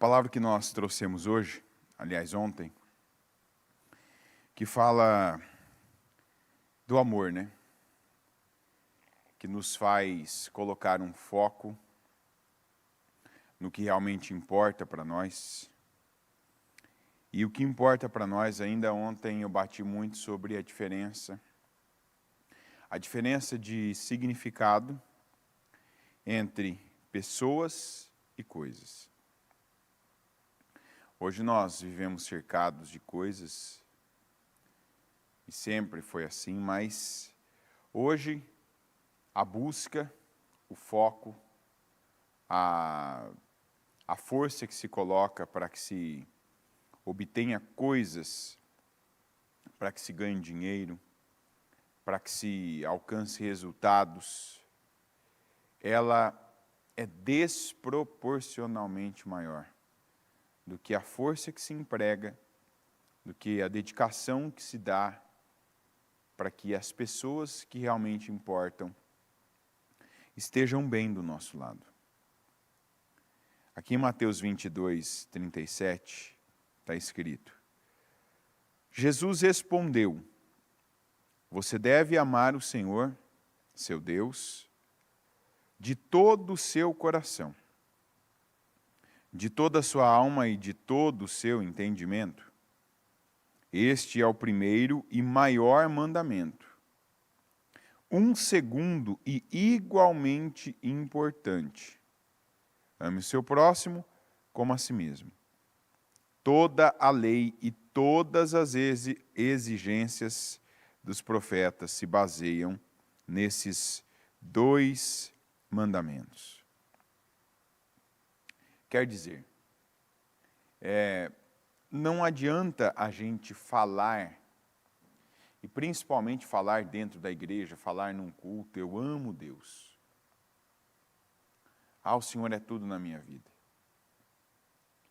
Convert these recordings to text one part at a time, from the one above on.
palavra que nós trouxemos hoje, aliás ontem, que fala do amor, né? Que nos faz colocar um foco no que realmente importa para nós. E o que importa para nós, ainda ontem eu bati muito sobre a diferença de significado entre pessoas e coisas. Hoje nós vivemos cercados de coisas, e sempre foi assim, mas hoje a busca, o foco, a força que se coloca para que se obtenha coisas, para que se ganhe dinheiro, para que se alcance resultados, ela é desproporcionalmente maior do que a força que se emprega, do que a dedicação que se dá para que as pessoas que realmente importam estejam bem do nosso lado. Aqui em Mateus 22, 37, está escrito: Jesus respondeu: você deve amar o Senhor, seu Deus, de todo o seu coração, de toda a sua alma e de todo o seu entendimento. Este é o primeiro e maior mandamento. Um segundo e igualmente importante: ame o seu próximo como a si mesmo. Toda a lei e todas as exigências dos profetas se baseiam nesses dois mandamentos. Quer dizer, não adianta a gente falar, e principalmente falar dentro da igreja, falar num culto, eu amo Deus. O Senhor é tudo na minha vida.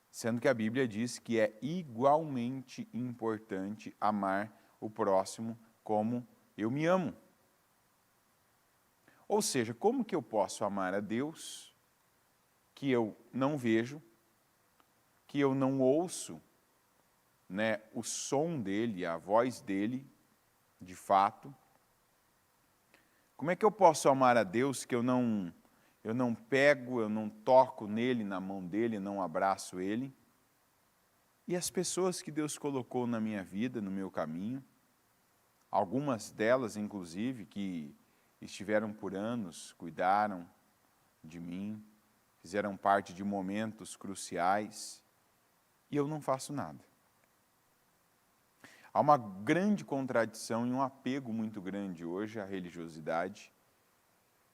Sendo que a Bíblia diz que é igualmente importante amar o próximo como eu me amo. Ou seja, como que eu posso amar a Deus que eu não vejo, que eu não ouço, né, o som dele, a voz dele, de fato? Como é que eu posso amar a Deus que eu não pego, eu não toco nele, na mão dele, não abraço ele? E as pessoas que Deus colocou na minha vida, no meu caminho, algumas delas, inclusive, que estiveram por anos, cuidaram de mim, fizeram parte de momentos cruciais, e eu não faço nada. Há uma grande contradição e um apego muito grande hoje à religiosidade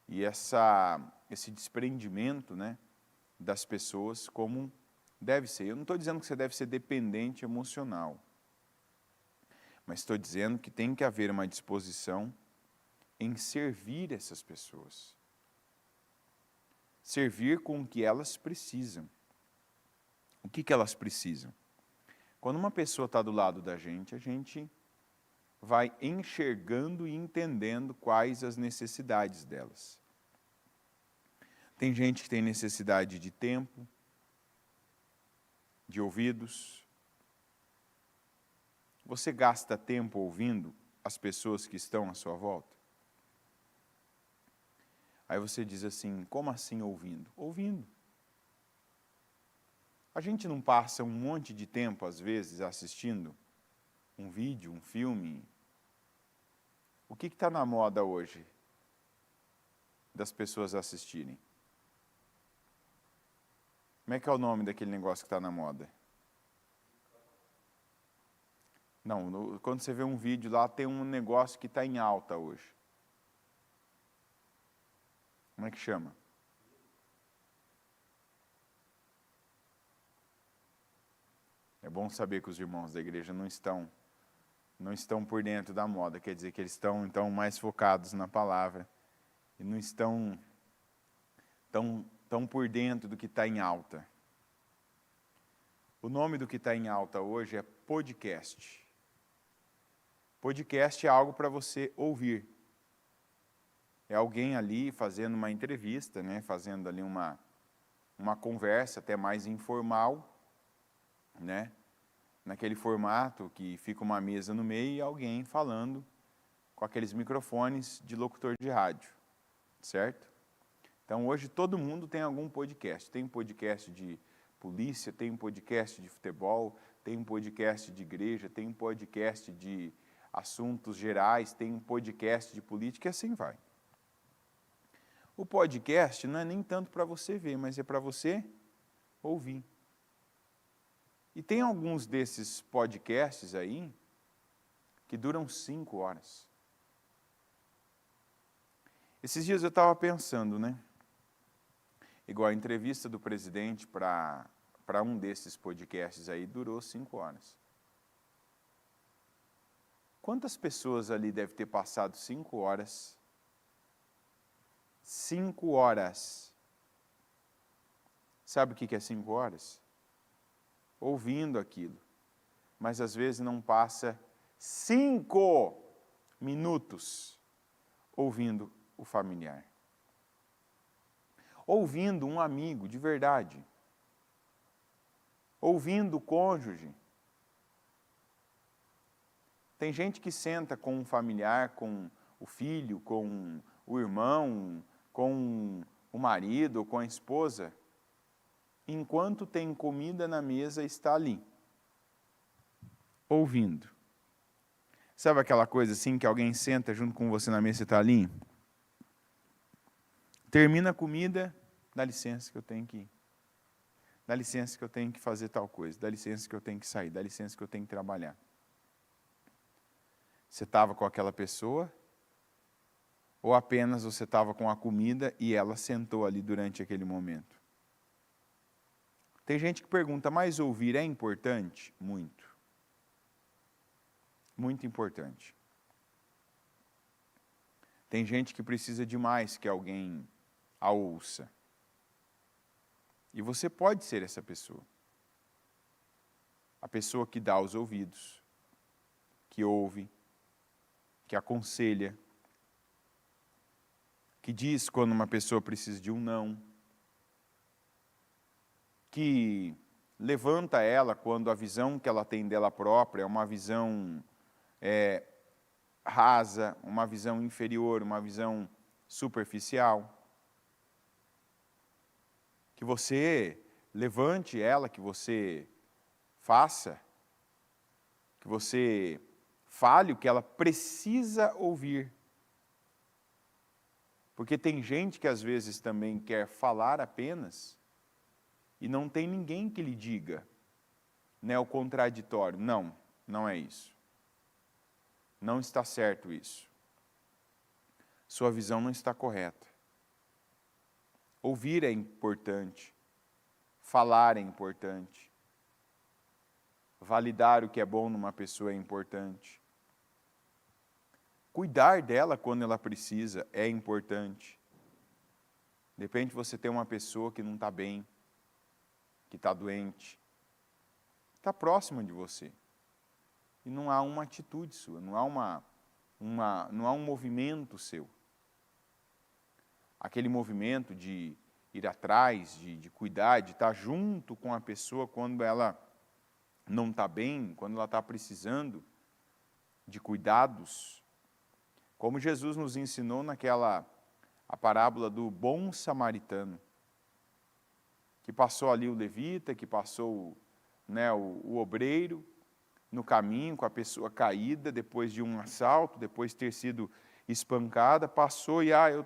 e esse desprendimento, né, das pessoas como deve ser. Eu não estou dizendo que você deve ser dependente emocional, mas estou dizendo que tem que haver uma disposição em servir essas pessoas. Servir com o que elas precisam. O que elas precisam? Quando uma pessoa está do lado da gente, a gente vai enxergando e entendendo quais as necessidades delas. Tem gente que tem necessidade de tempo, de ouvidos. Você gasta tempo ouvindo as pessoas que estão à sua volta? Aí você diz assim, como assim ouvindo? Ouvindo. A gente não passa um monte de tempo, às vezes, assistindo um vídeo, um filme? O que está na moda hoje das pessoas assistirem? Como é que é o nome daquele negócio que está na moda? Não, quando você vê um vídeo lá, tem um negócio que está em alta hoje. Como é que chama? É bom saber que os irmãos da igreja não estão por dentro da moda, quer dizer que eles estão então mais focados na palavra e não estão tão por dentro do que está em alta. O nome do que está em alta hoje é podcast. Podcast é algo para você ouvir. É alguém ali fazendo uma entrevista, né, fazendo ali uma uma conversa até mais informal, né? Naquele formato que fica uma mesa no meio e alguém falando com aqueles microfones de locutor de rádio, certo? Então, hoje todo mundo tem algum podcast. Tem um podcast de polícia, tem um podcast de futebol, tem um podcast de igreja, tem um podcast de assuntos gerais, tem um podcast de política e assim vai. O podcast não é nem tanto para você ver, mas é para você ouvir. E tem alguns desses podcasts aí que duram 5 horas. Esses dias eu estava pensando, né? Igual a entrevista do presidente para um desses podcasts aí durou 5 horas. Quantas pessoas ali devem ter passado 5 horas? 5 horas. Sabe o que é 5 horas? Ouvindo aquilo. Mas às vezes não passa 5 minutos ouvindo o familiar. Ouvindo um amigo de verdade. Ouvindo o cônjuge. Tem gente que senta com um familiar, com o filho, com o irmão, com o marido, com a esposa, enquanto tem comida na mesa, está ali, ouvindo. Sabe aquela coisa assim, que alguém senta junto com você na mesa e está ali? Termina a comida, dá licença que eu tenho que ir. Dá licença que eu tenho que fazer tal coisa. Dá licença que eu tenho que sair. Dá licença que eu tenho que trabalhar. Você estava com aquela pessoa? Ou apenas você estava com a comida e ela sentou ali durante aquele momento? Tem gente que pergunta, mas ouvir é importante? Muito. Muito importante. Tem gente que precisa demais que alguém a ouça. E você pode ser essa pessoa. A pessoa que dá os ouvidos, que ouve, que aconselha, que diz quando uma pessoa precisa de um não, que levanta ela quando a visão que ela tem dela própria é uma visão rasa, uma visão inferior, uma visão superficial. Que você levante ela, que você faça, que você fale o que ela precisa ouvir. Porque tem gente que às vezes também quer falar apenas e não tem ninguém que lhe diga, né, o contraditório. Não, não é isso. Não está certo isso. Sua visão não está correta. Ouvir é importante. Falar é importante. Validar o que é bom numa pessoa é importante. Cuidar dela quando ela precisa é importante. De repente você tem uma pessoa que não está bem, que está doente, está próxima de você. E não há uma atitude sua, não há um movimento seu. Aquele movimento de ir atrás, de cuidar, de estar junto com a pessoa quando ela não está bem, quando ela está precisando de cuidados. Como Jesus nos ensinou a parábola do bom samaritano, que passou ali o levita, que passou, né, o obreiro no caminho com a pessoa caída, depois de um assalto, depois de ter sido espancada, passou e, eu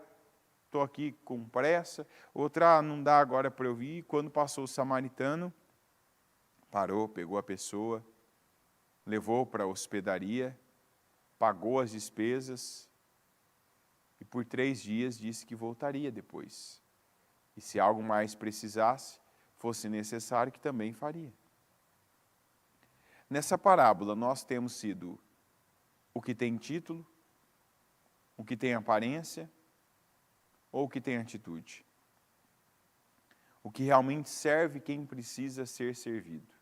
estou aqui com pressa, outra, não dá agora para eu ir. E quando passou o samaritano, parou, pegou a pessoa, levou para a hospedaria, pagou as despesas e por 3 dias disse que voltaria depois. E se algo mais precisasse, fosse necessário, que também faria. Nessa parábola nós temos sido o que tem título, o que tem aparência ou o que tem atitude. O que realmente serve quem precisa ser servido.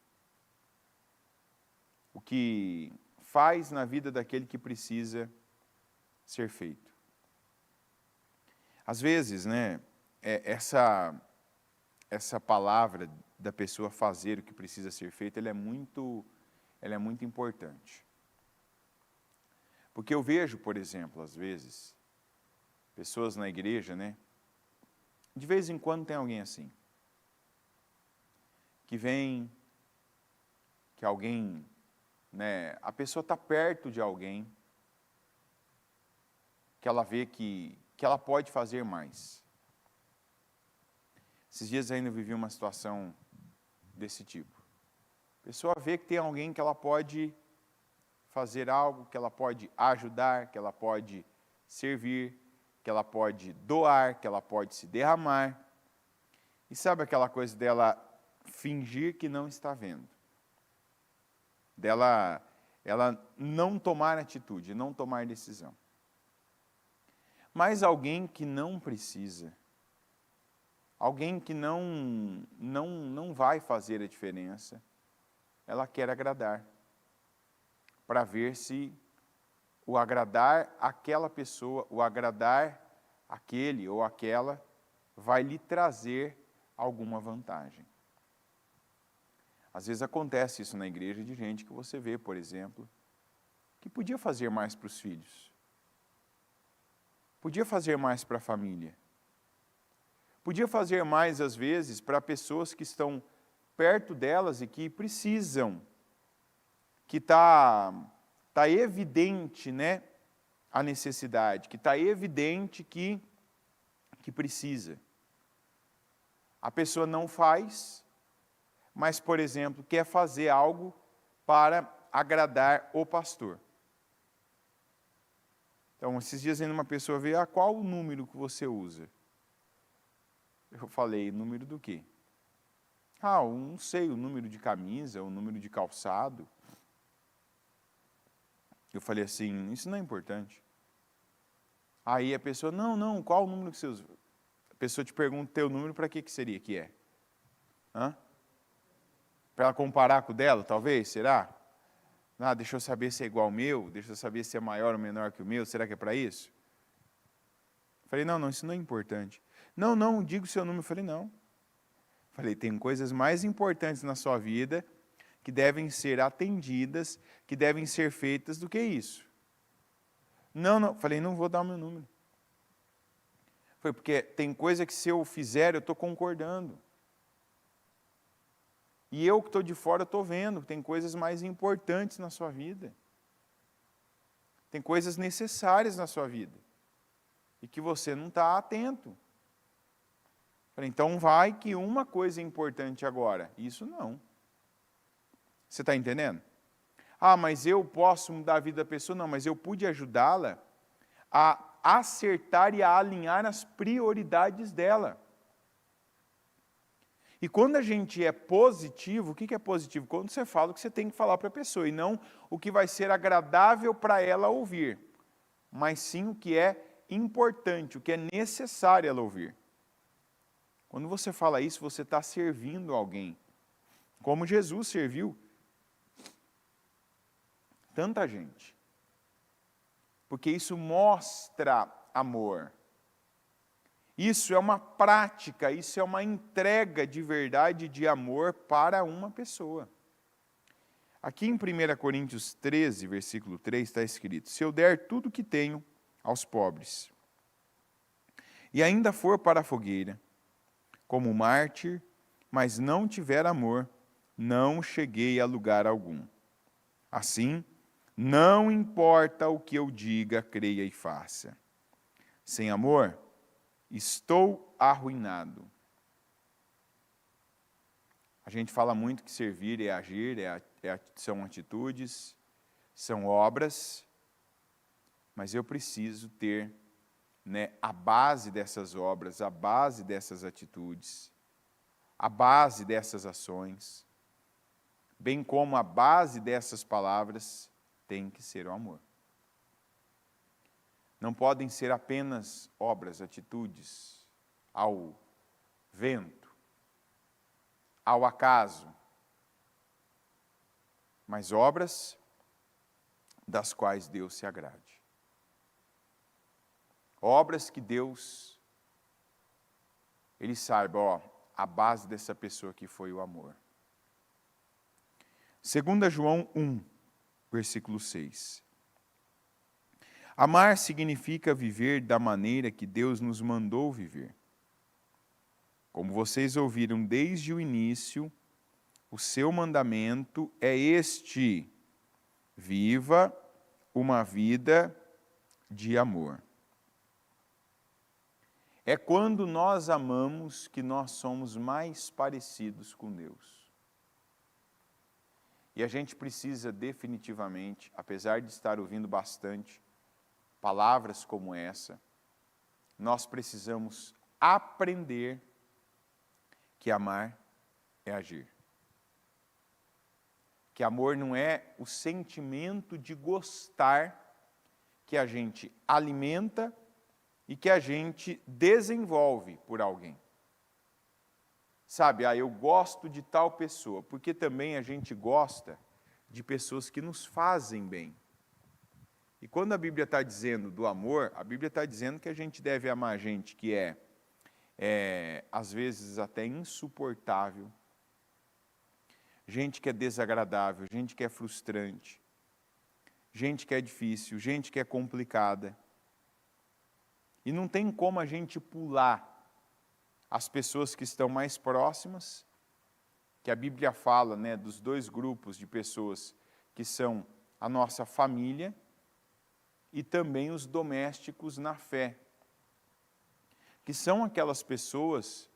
O que faz na vida daquele que precisa ser feito. Às vezes, né, essa essa palavra da pessoa fazer o que precisa ser feito, ela é muito importante. Porque eu vejo, por exemplo, às vezes, pessoas na igreja, né? De vez em quando tem alguém assim, que vem, que alguém, né? A pessoa está perto de alguém, que ela vê que ela pode fazer mais. Esses dias ainda eu vivi uma situação desse tipo. A pessoa vê que tem alguém que ela pode fazer algo, que ela pode ajudar, que ela pode servir, que ela pode doar, que ela pode se derramar. E sabe aquela coisa dela fingir que não está vendo? Ela não tomar atitude, não tomar decisão. Mas alguém que não precisa, alguém que não vai fazer a diferença, ela quer agradar, para ver se o agradar aquela pessoa, o agradar aquele ou aquela, vai lhe trazer alguma vantagem. Às vezes acontece isso na igreja de gente que você vê, por exemplo, que podia fazer mais para os filhos, podia fazer mais para a família, podia fazer mais, às vezes, para pessoas que estão perto delas e que precisam, que está evidente, né, a necessidade, que está evidente que precisa. A pessoa não faz, mas, por exemplo, quer fazer algo para agradar o pastor. Então, esses dias ainda uma pessoa veio, qual o número que você usa? Eu falei, número do quê? Não sei, o número de camisa, o número de calçado. Eu falei assim, isso não é importante. Aí a pessoa, não, qual o número que você usa? A pessoa te pergunta, teu número, para que seria que é? Para ela comparar com o dela, talvez, será? Deixa eu saber se é igual ao meu, deixa eu saber se é maior ou menor que o meu, será que é para isso? Eu falei, não, isso não é importante. Não, diga o seu número. Eu falei, não. Falei, tem coisas mais importantes na sua vida que devem ser atendidas, que devem ser feitas do que isso. Não. Falei, não vou dar o meu número. Foi porque tem coisa que se eu fizer, eu estou concordando. E eu que estou de fora, estou vendo que tem coisas mais importantes na sua vida. Tem coisas necessárias na sua vida. E que você não está atento. Falei, então vai que uma coisa é importante agora. Isso não. Você está entendendo? Mas eu posso mudar a vida da pessoa? Não, mas eu pude ajudá-la a acertar e a alinhar as prioridades dela. E quando a gente é positivo, o que é positivo? Quando você fala o que você tem que falar para a pessoa, e não o que vai ser agradável para ela ouvir, mas sim o que é importante, o que é necessário ela ouvir. Quando você fala isso, você está servindo alguém, como Jesus serviu tanta gente. Porque isso mostra amor. Isso é uma prática, isso é uma entrega de verdade, de amor para uma pessoa. Aqui em 1 Coríntios 13, versículo 3, está escrito, se eu der tudo o que tenho aos pobres, e ainda for para a fogueira, como mártir, mas não tiver amor, não cheguei a lugar algum. Assim, não importa o que eu diga, creia e faça. Sem amor, estou arruinado. A gente fala muito que servir é agir, são atitudes, são obras, mas eu preciso ter, a base dessas obras, a base dessas atitudes, a base dessas ações, bem como a base dessas palavras, tem que ser o amor. Não podem ser apenas obras, atitudes, ao vento, ao acaso, mas obras das quais Deus se agrade. Obras que Deus, Ele saiba, a base dessa pessoa que foi o amor. 2 João 1, versículo 6. Amar significa viver da maneira que Deus nos mandou viver. Como vocês ouviram desde o início, o seu mandamento é este: viva uma vida de amor. É quando nós amamos que nós somos mais parecidos com Deus. E a gente precisa definitivamente, apesar de estar ouvindo bastante palavras como essa, nós precisamos aprender que amar é agir. Que amor não é o sentimento de gostar que a gente alimenta e que a gente desenvolve por alguém. Sabe, eu gosto de tal pessoa, porque também a gente gosta de pessoas que nos fazem bem. E quando a Bíblia está dizendo do amor, a Bíblia está dizendo que a gente deve amar gente que às vezes até insuportável, gente que é desagradável, gente que é frustrante, gente que é difícil, gente que é complicada. E não tem como a gente pular as pessoas que estão mais próximas, que a Bíblia fala, né, dos dois grupos de pessoas que são a nossa família e também os domésticos na fé, que são aquelas pessoas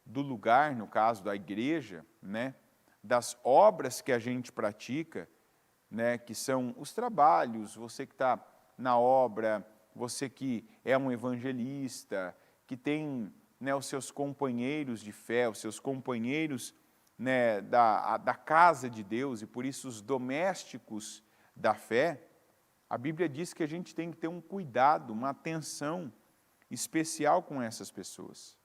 do lugar, no caso da igreja, né, das obras que a gente pratica, né, que são os trabalhos, você que está na obra, você que é um evangelista, que tem, né, os seus companheiros de fé, os seus companheiros, né, da casa de Deus, e por isso os domésticos da fé. A Bíblia diz que a gente tem que ter um cuidado, uma atenção especial com essas pessoas.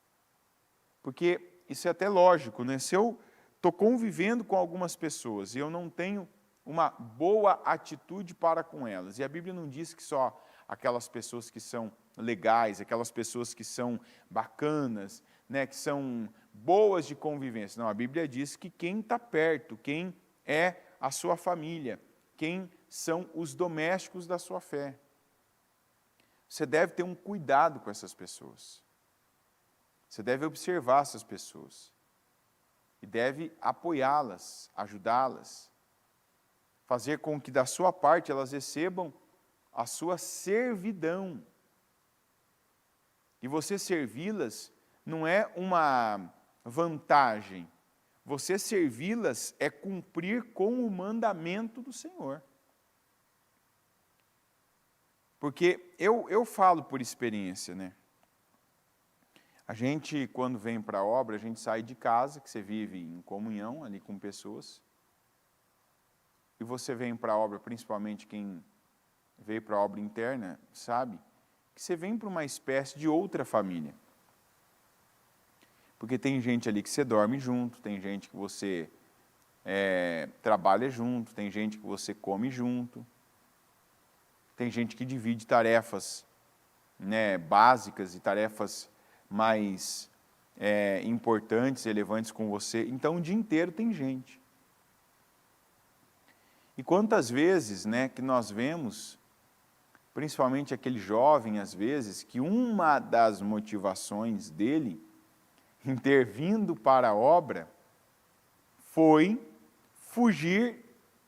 Porque isso é até lógico, né? Se eu estou convivendo com algumas pessoas e eu não tenho uma boa atitude para com elas, e a Bíblia não diz que só aquelas pessoas que são legais, aquelas pessoas que são bacanas, né, que são boas de convivência. Não, a Bíblia diz que quem está perto, quem é a sua família, quem são os domésticos da sua fé. Você deve ter um cuidado com essas pessoas. Você deve observar essas pessoas. E deve apoiá-las, ajudá-las. Fazer com que da sua parte elas recebam a sua servidão. E você servi-las não é uma vantagem. Você servi-las é cumprir com o mandamento do Senhor. Porque eu falo por experiência, né? A gente, quando vem para a obra, a gente sai de casa, que você vive em comunhão ali com pessoas. E você vem para a obra, principalmente quem veio para a obra interna, sabe? Que você vem para uma espécie de outra família. Porque tem gente ali que você dorme junto, tem gente que você trabalha junto, tem gente que você come junto, tem gente que divide tarefas, né, básicas e tarefas mais importantes, relevantes com você. Então, o dia inteiro tem gente. E quantas vezes, né, que nós vemos, principalmente aquele jovem, às vezes, que uma das motivações dele, intervindo para a obra, foi fugir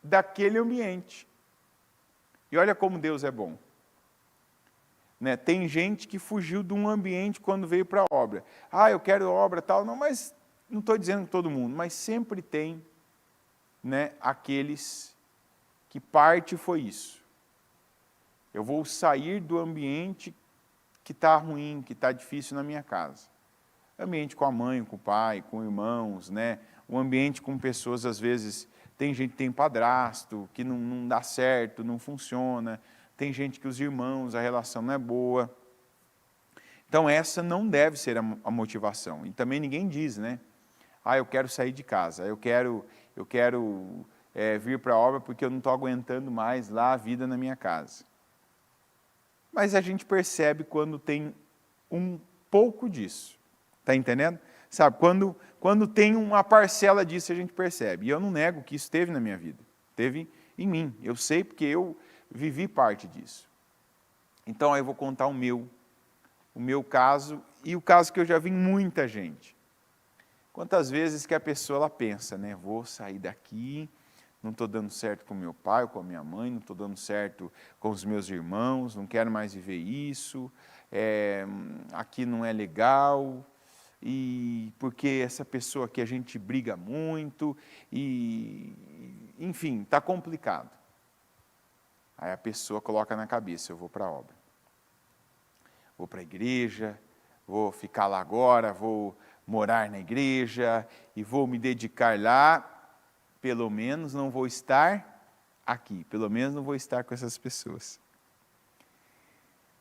daquele ambiente. E olha como Deus é bom. Né? Tem gente que fugiu de um ambiente quando veio para a obra. Eu quero obra tal, não, mas não estou dizendo todo mundo, mas sempre tem, né, aqueles que parte foi isso. Eu vou sair do ambiente que está ruim, que está difícil na minha casa. Ambiente com a mãe, com o pai, com irmãos, né? O ambiente com pessoas, às vezes, tem gente que tem padrasto, que não dá certo, não funciona. Tem gente que os irmãos, a relação não é boa. Então, essa não deve ser a motivação. E também ninguém diz, né? Eu quero sair de casa, eu quero vir para a obra porque eu não estou aguentando mais lá a vida na minha casa. Mas a gente percebe quando tem um pouco disso. Está entendendo? Sabe, quando tem uma parcela disso, a gente percebe. E eu não nego que isso teve na minha vida. Teve em mim. Eu sei porque eu vivi parte disso. Então, aí eu vou contar o meu caso e o caso que eu já vi em muita gente. Quantas vezes que a pessoa ela pensa, né? Vou sair daqui, não estou dando certo com meu pai ou com a minha mãe, não estou dando certo com os meus irmãos, não quero mais viver isso, aqui não é legal, e porque essa pessoa aqui a gente briga muito, e enfim, está complicado. Aí a pessoa coloca na cabeça, eu vou para a obra. Vou para a igreja, vou ficar lá agora, vou morar na igreja e vou me dedicar lá, pelo menos não vou estar aqui, pelo menos não vou estar com essas pessoas.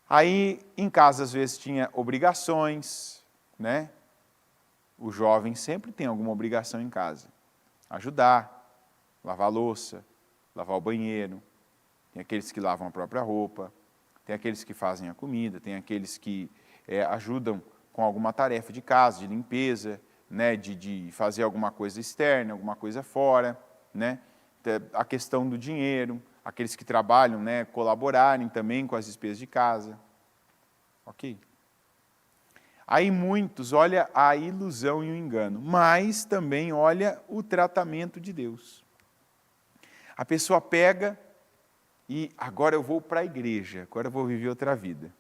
Aí, em casa, às vezes, tinha obrigações, né? O jovem sempre tem alguma obrigação em casa. Ajudar, lavar a louça, lavar o banheiro, tem aqueles que lavam a própria roupa, tem aqueles que fazem a comida, tem aqueles que ajudam com alguma tarefa de casa, de limpeza, né, de fazer alguma coisa externa, alguma coisa fora, né, a questão do dinheiro, aqueles que trabalham, né, colaborarem também com as despesas de casa. Ok? Aí muitos, olha a ilusão e o engano, mas também olha o tratamento de Deus. A pessoa pega e agora eu vou para a igreja, agora eu vou viver outra vida.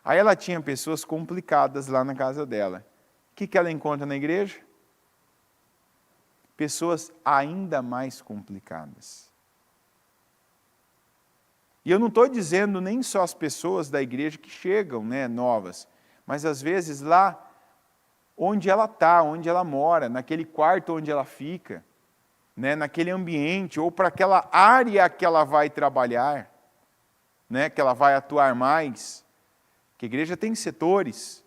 Aí ela tinha pessoas complicadas lá na casa dela. O que ela encontra na igreja? Pessoas ainda mais complicadas. E eu não estou dizendo nem só as pessoas da igreja que chegam, né, novas, mas às vezes lá onde ela está, onde ela mora, naquele quarto onde ela fica, né, naquele ambiente, ou para aquela área que ela vai trabalhar, né, que ela vai atuar mais. Que a igreja tem setores.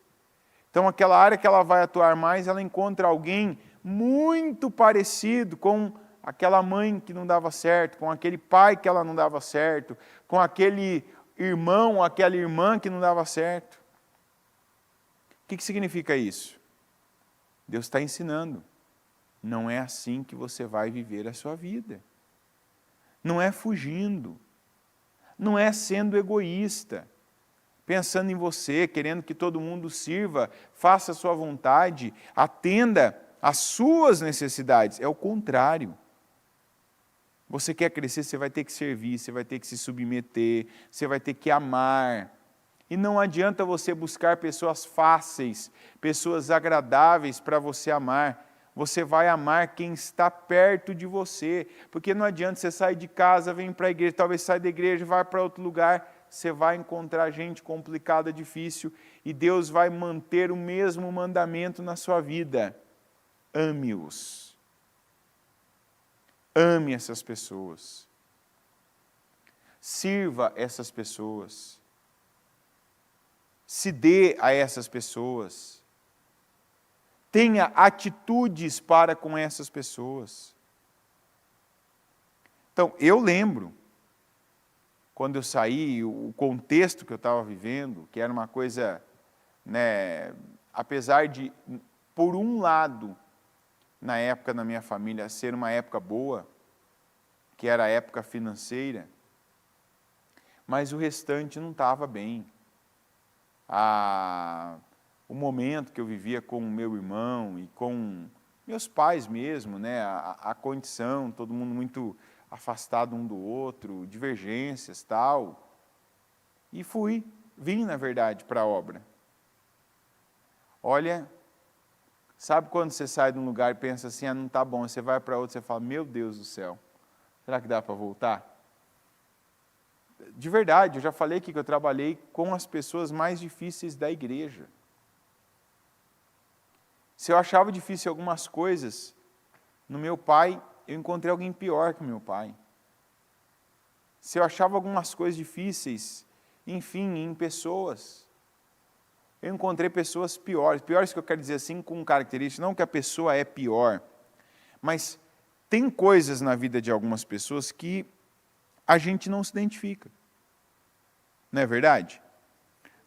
Então, aquela área que ela vai atuar mais, ela encontra alguém muito parecido com aquela mãe que não dava certo, com aquele pai que ela não dava certo, com aquele irmão, aquela irmã que não dava certo. O que significa isso? Deus está ensinando. Não é assim que você vai viver a sua vida. Não é fugindo. Não é sendo egoísta. Pensando em você, querendo que todo mundo sirva, faça a sua vontade, atenda às suas necessidades. É o contrário. Você quer crescer, você vai ter que servir, você vai ter que se submeter, você vai ter que amar. E não adianta você buscar pessoas fáceis, pessoas agradáveis para você amar. Você vai amar quem está perto de você. Porque não adianta você sair de casa, vir para a igreja, talvez saia da igreja e vá para outro lugar. Você vai encontrar gente complicada, difícil, e Deus vai manter o mesmo mandamento na sua vida. Ame-os. Ame essas pessoas. Sirva essas pessoas. Se dê a essas pessoas. Tenha atitudes para com essas pessoas. Então, eu lembro, quando eu saí, o contexto que eu estava vivendo, que era uma coisa, né, apesar de, por um lado, na época da minha família, ser uma época boa, que era a época financeira, mas o restante não estava bem. O momento que eu vivia com o meu irmão e com meus pais mesmo, né, a condição, todo mundo muito afastado um do outro, divergências, tal. E vim, na verdade, para a obra. Olha, sabe quando você sai de um lugar e pensa assim, não está bom, você vai para outro, você fala, meu Deus do céu, será que dá para voltar? De verdade, eu já falei aqui que eu trabalhei com as pessoas mais difíceis da igreja. Se eu achava difícil algumas coisas, no meu pai, eu encontrei alguém pior que o meu pai. Se eu achava algumas coisas difíceis, enfim, em pessoas, eu encontrei pessoas piores. Piores que eu quero dizer assim, com características, não que a pessoa é pior, mas tem coisas na vida de algumas pessoas que a gente não se identifica. Não é verdade?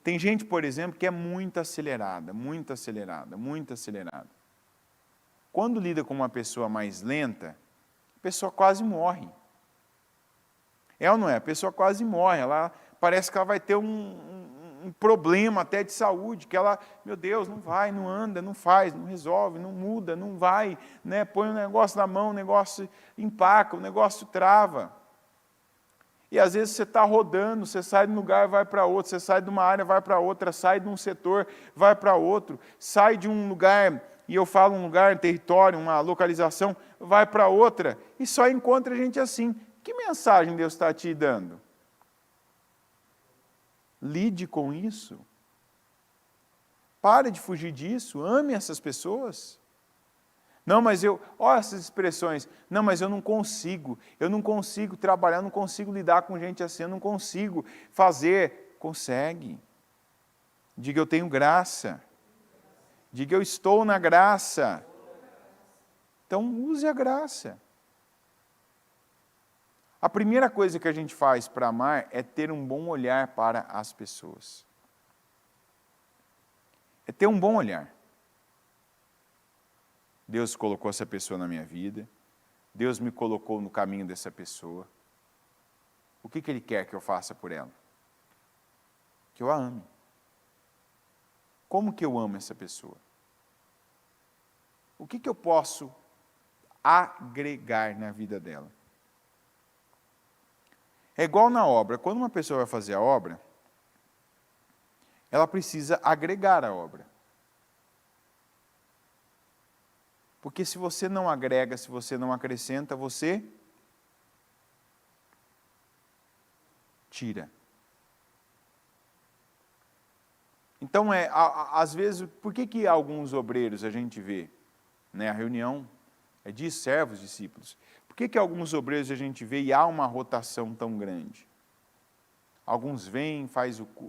Tem gente, por exemplo, que é muito acelerada, muito acelerada, muito acelerada. Quando lida com uma pessoa mais lenta, a pessoa quase morre. É ou não é? A pessoa quase morre, ela parece que ela vai ter um problema até de saúde, que ela, meu Deus, não vai, não anda, não faz, não resolve, não muda, não vai, né? Põe um negócio na mão, o negócio empaca, o negócio trava. E às vezes você está rodando, você sai de um lugar, vai para outro, você sai de uma área, vai para outra, sai de um setor, vai para outro, sai de um lugar, e eu falo um lugar, um território, uma localização, vai para outra, e só encontra gente assim. Que mensagem Deus está te dando? Lide com isso. Pare de fugir disso, ame essas pessoas. Não, mas olha essas expressões, não, mas eu não consigo trabalhar, eu não consigo lidar com gente assim, eu não consigo fazer. Consegue. Diga, eu tenho graça. Diga, eu estou na graça. Então, use a graça. A primeira coisa que a gente faz para amar é ter um bom olhar para as pessoas. É ter um bom olhar. Deus colocou essa pessoa na minha vida. Deus me colocou no caminho dessa pessoa. O que Ele quer que eu faça por ela? Que eu a ame. Como que eu amo essa pessoa? O que eu posso agregar na vida dela? É igual na obra. Quando uma pessoa vai fazer a obra, ela precisa agregar a obra. Porque se você não agrega, se você não acrescenta, você tira. Então, às vezes, por que alguns obreiros a gente vê, né, a reunião é de servos, discípulos, por que alguns obreiros a gente vê e há uma rotação tão grande? Alguns vêm,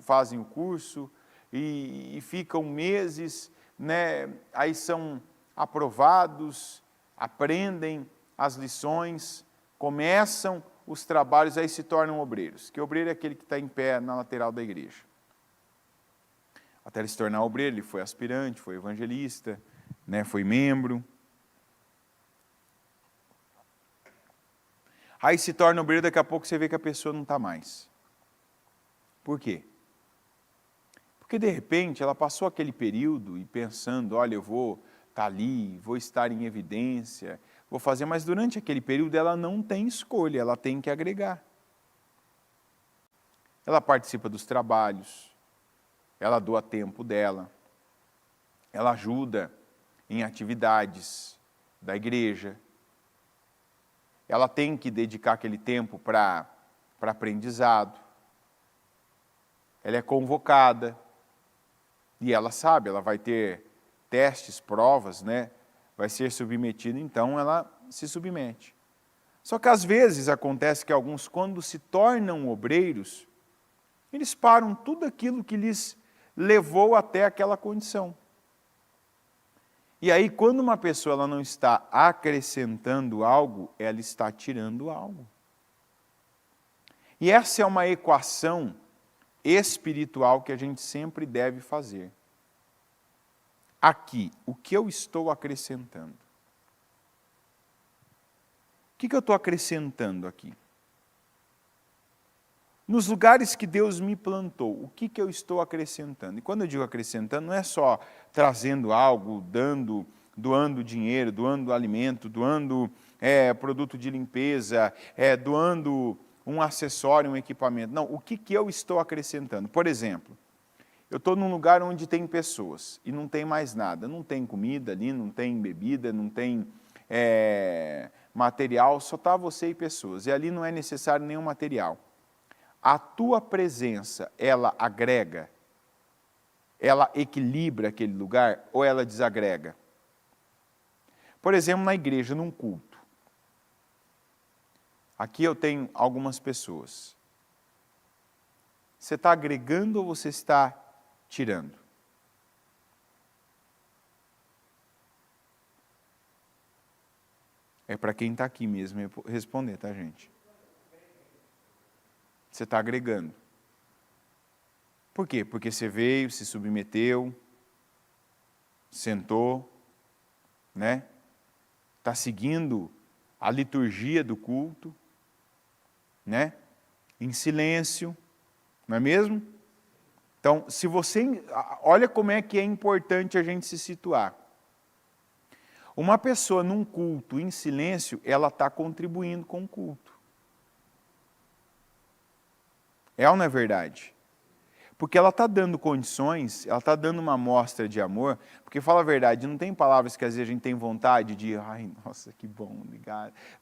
fazem o curso e ficam meses, né, aí são aprovados, aprendem as lições, começam os trabalhos, aí se tornam obreiros. Que obreiro é aquele que está em pé na lateral da igreja. Até ele se tornar obreiro, ele foi aspirante, foi evangelista, né, foi membro. Aí se torna obreiro, daqui a pouco você vê que a pessoa não está mais. Por quê? Porque de repente ela passou aquele período e pensando, olha, eu vou estar ali, vou estar em evidência, vou fazer, mas durante aquele período ela não tem escolha, ela tem que agregar. Ela participa dos trabalhos, ela doa tempo dela, ela ajuda em atividades da igreja, ela tem que dedicar aquele tempo para aprendizado, ela é convocada, e ela sabe, ela vai ter testes, provas, né? Vai ser submetida, então ela se submete. Só que às vezes acontece que alguns, quando se tornam obreiros, eles param tudo aquilo que lhes levou até aquela condição. E aí, quando uma pessoa ela não está acrescentando algo, ela está tirando algo. E essa é uma equação espiritual que a gente sempre deve fazer. Aqui, o que eu estou acrescentando? O que eu estou acrescentando aqui? Nos lugares que Deus me plantou, o que eu estou acrescentando? E quando eu digo acrescentando, não é só trazendo algo, doando dinheiro, doando alimento, doando produto de limpeza, doando um acessório, um equipamento. Não, o que eu estou acrescentando? Por exemplo, eu estou num lugar onde tem pessoas e não tem mais nada. Não tem comida ali, não tem bebida, não tem material, só está você e pessoas. E ali não é necessário nenhum material. A tua presença, ela agrega? Ela equilibra aquele lugar ou ela desagrega? Por exemplo, na igreja, num culto. Aqui eu tenho algumas pessoas. Você está agregando ou você está tirando? É para quem está aqui mesmo responder, tá, gente? Você está agregando. Por quê? Porque você veio, se submeteu, sentou, né? Está seguindo a liturgia do culto, né? Em silêncio, não é mesmo? Então, se você... Olha como é que é importante a gente se situar. Uma pessoa num culto em silêncio, ela está contribuindo com o culto. É ou não é verdade? Porque ela está dando condições, ela está dando uma amostra de amor, porque fala a verdade, não tem palavras que às vezes a gente tem vontade de, ai, nossa, que bom,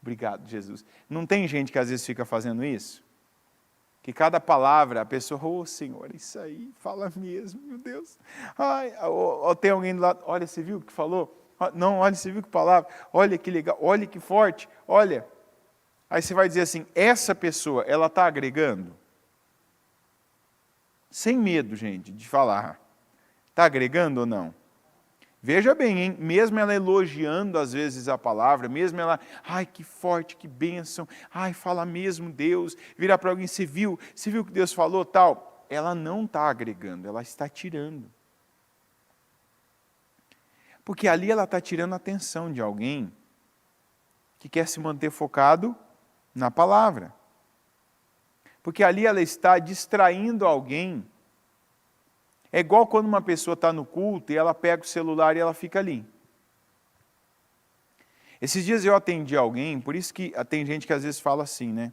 obrigado, Jesus. Não tem gente que às vezes fica fazendo isso? Que cada palavra, a pessoa, oh Senhor, isso aí, fala mesmo, meu Deus. Ai, tem alguém do lado, olha, você viu o que falou? Não, olha, você viu que palavra? Olha que legal, olha que forte, olha. Aí você vai dizer assim, essa pessoa, ela está agregando? Sem medo, gente, de falar. Está agregando ou não? Veja bem, hein? Mesmo ela elogiando às vezes a palavra, mesmo ela, ai que forte, que bênção, ai fala mesmo Deus, virar para alguém, você viu o que Deus falou, tal. Ela não está agregando, ela está tirando. Porque ali ela está tirando a atenção de alguém que quer se manter focado na palavra. Porque ali ela está distraindo alguém. É igual quando uma pessoa está no culto e ela pega o celular e ela fica ali. Esses dias eu atendi alguém, por isso que tem gente que às vezes fala assim, né?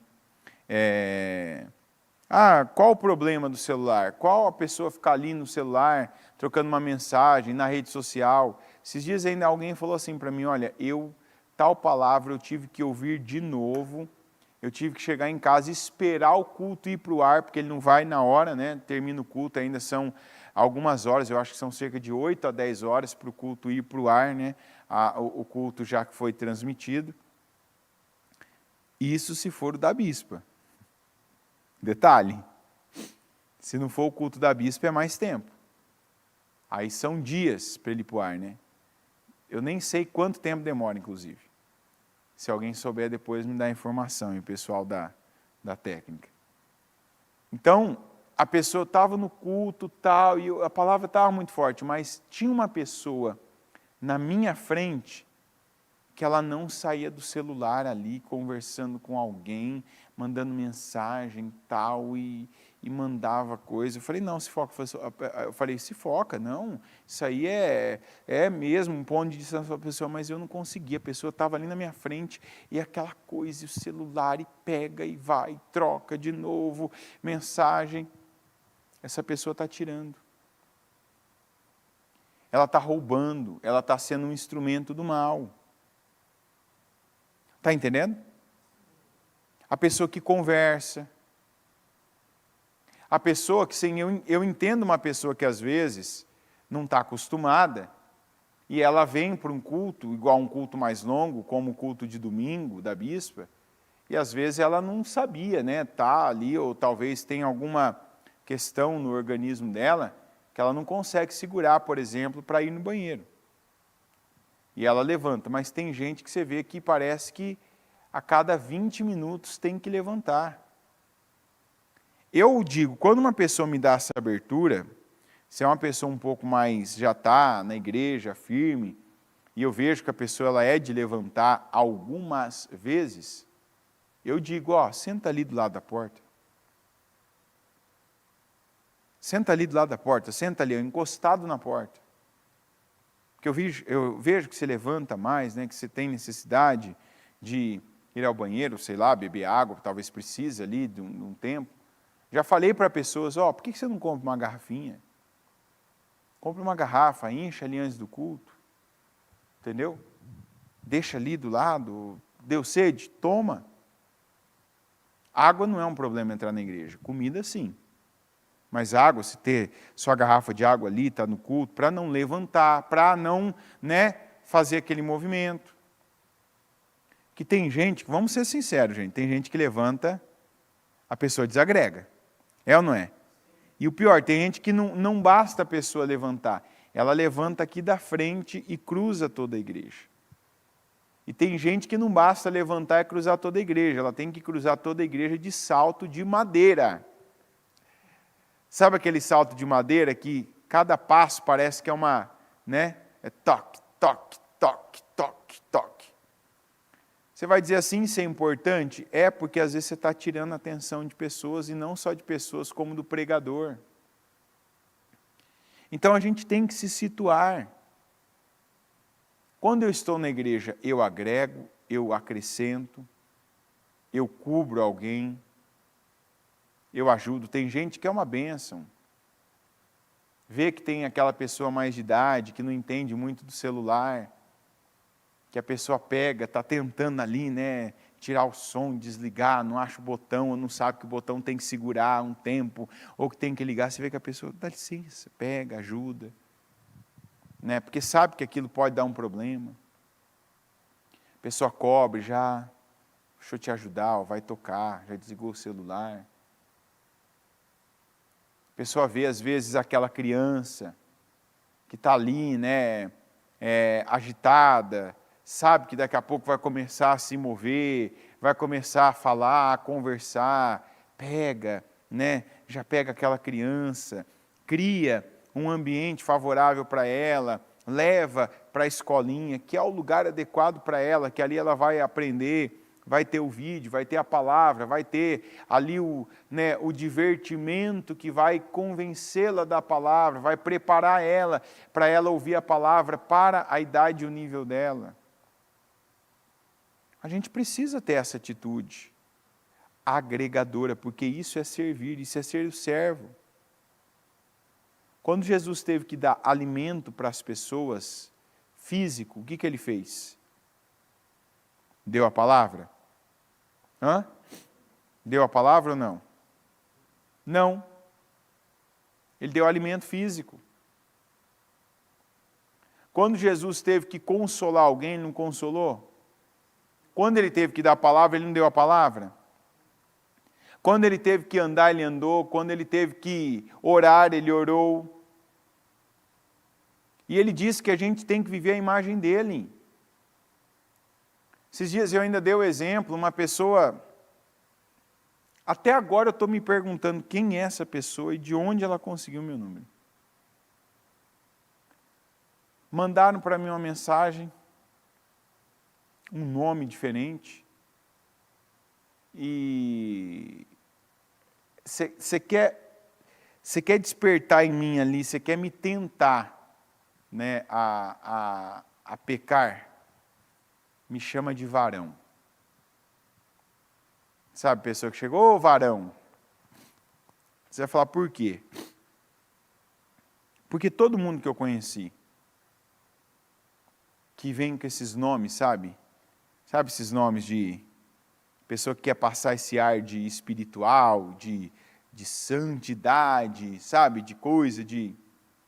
Qual o problema do celular? Qual a pessoa ficar ali no celular, trocando uma mensagem na rede social? Esses dias ainda alguém falou assim para mim, olha, tal palavra eu tive que ouvir de novo, eu tive que chegar em casa e esperar o culto ir para o ar, porque ele não vai na hora, né? Termina o culto, ainda são algumas horas, eu acho que são cerca de 8 a 10 horas para o culto ir para o ar, né? O culto já que foi transmitido. Isso se for o da bispa. Detalhe, se não for o culto da bispa é mais tempo. Aí são dias para ele ir para o ar, né? Eu nem sei quanto tempo demora, inclusive. Se alguém souber depois me dá a informação, e o pessoal da técnica. Então, a pessoa estava no culto tal, e a palavra estava muito forte, mas tinha uma pessoa na minha frente que ela não saía do celular ali, conversando com alguém, mandando mensagem tal, e mandava coisa. Eu falei, não, se foca. Eu falei, se foca, não. Isso aí é mesmo um ponto de distância para a pessoa, mas eu não conseguia. A pessoa estava ali na minha frente, e aquela coisa, e o celular, e pega, e vai, e troca de novo, mensagem. Essa pessoa está tirando. Ela está roubando, ela está sendo um instrumento do mal. Está entendendo? A pessoa que conversa. A pessoa que, eu entendo uma pessoa que às vezes não está acostumada, e ela vem para um culto, igual um culto mais longo, como o culto de domingo da bispa, e às vezes ela não sabia, né? Está ali, ou talvez tenha alguma questão no organismo dela, que ela não consegue segurar, por exemplo, para ir no banheiro. E ela levanta, mas tem gente que você vê que parece que a cada 20 minutos tem que levantar. Eu digo, quando uma pessoa me dá essa abertura, se é uma pessoa um pouco mais, já está na igreja, firme, e eu vejo que a pessoa ela é de levantar algumas vezes, eu digo, senta ali do lado da porta. Senta ali do lado da porta, senta ali, encostado na porta. Porque eu vejo que você levanta mais, né, que você tem necessidade de ir ao banheiro, sei lá, beber água, talvez precise ali de um tempo. Já falei para pessoas, por que você não compra uma garrafinha? Compre uma garrafa, enche ali antes do culto. Entendeu? Deixa ali do lado, deu sede, toma. Água não é um problema entrar na igreja, comida sim. Mas água, se ter sua garrafa de água ali, está no culto, para não levantar, para não, fazer aquele movimento. Que tem gente, vamos ser sinceros, gente, tem gente que levanta, a pessoa desagrega. É ou não é? E o pior, tem gente que não basta a pessoa levantar, ela levanta aqui da frente e cruza toda a igreja. E tem gente que não basta levantar e cruzar toda a igreja, ela tem que cruzar toda a igreja de salto de madeira. Sabe aquele salto de madeira que cada passo parece que é uma, né? É toque, toque, toque, toque, toque. Você vai dizer assim, isso é importante? É porque às vezes você está tirando a atenção de pessoas, e não só de pessoas, como do pregador. Então a gente tem que se situar. Quando eu estou na igreja, eu agrego, eu acrescento, eu cubro alguém, eu ajudo. Tem gente que é uma bênção. Vê que tem aquela pessoa mais de idade, que não entende muito do celular, que a pessoa pega, está tentando ali, né, tirar o som, desligar, não acha o botão, ou não sabe que o botão tem que segurar um tempo, ou que tem que ligar. Você vê que a pessoa, dá licença, pega, ajuda, né, porque sabe que aquilo pode dar um problema. A pessoa cobre já, deixa eu te ajudar, ó, vai tocar, já desligou o celular. A pessoa vê, às vezes, aquela criança que está ali, né, agitada, sabe que daqui a pouco vai começar a se mover, vai começar a falar, a conversar, pega, né, já pega aquela criança, cria um ambiente favorável para ela, leva para a escolinha, que é o lugar adequado para ela, que ali ela vai aprender, vai ter o vídeo, vai ter a palavra, vai ter ali o divertimento que vai convencê-la da palavra, vai preparar ela para ela ouvir a palavra para a idade e o nível dela. A gente precisa ter essa atitude agregadora, porque isso é servir, isso é ser o servo. Quando Jesus teve que dar alimento para as pessoas, físico, o que ele fez? Deu a palavra? Hã? Deu a palavra ou não? Não. Ele deu alimento físico. Quando Jesus teve que consolar alguém, ele não consolou? Quando ele teve que dar a palavra, ele não deu a palavra? Quando ele teve que andar, ele andou. Quando ele teve que orar, ele orou. E ele disse que a gente tem que viver a imagem dele. Esses dias eu ainda dei o exemplo, uma pessoa, até agora eu estou me perguntando quem é essa pessoa e de onde ela conseguiu o meu número. Mandaram para mim uma mensagem, um nome diferente, e você quer despertar em mim ali, você quer me tentar, né, a pecar, me chama de varão. Sabe, pessoa que chegou, ô varão. Você vai falar, por quê? Porque todo mundo que eu conheci, que vem com esses nomes, sabe? Sabe esses nomes de pessoa que quer passar esse ar de espiritual, de santidade, sabe? De coisa,